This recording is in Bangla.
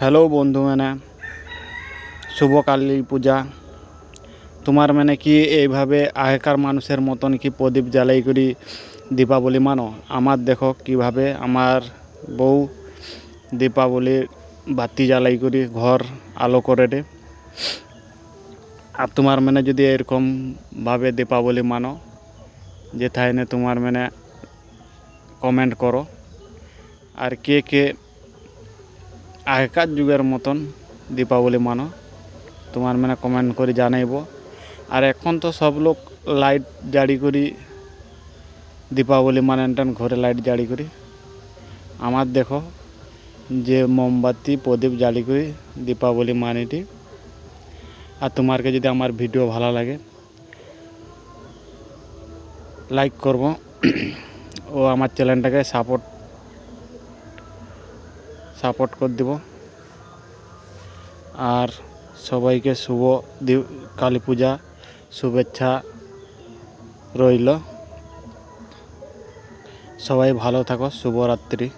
হ্যালো বন্ধু শুভ কালী পূজা। তোমার কি এইভাবে আগেকার মানুষের মতন কি প্রদীপ জ্বালাই করি দীপাবলি মানো? আমার দেখো কিভাবে আমার বউ দীপাবলির বাতি জ্বালাই করি ঘর আলো করে দে। আর তোমার যদি এরকমভাবে দীপাবলি মানো যে তাই তোমার কমেন্ট করো। আর কে কে আগেকার যুগের মতন দীপাবলি মানো তোমার কমেন্ট করে জানাইব। আর এখন তো সব লোক লাইট জারি করি দীপাবলি টান ঘরে লাইট জারি করি। আমার দেখো যে মোমবাতি প্রদীপ জালি করি দীপাবলি মানিটি। আর তোমারকে যদি আমার ভিডিও ভালো লাগে লাইক করব ও আমার চ্যানেলটাকে সাপোর্ট করে দিব। আর সবাইকে শুভ কালী পূজা শুভেচ্ছা রইল। সবাই ভালো থাকো, শুভরাত্রি।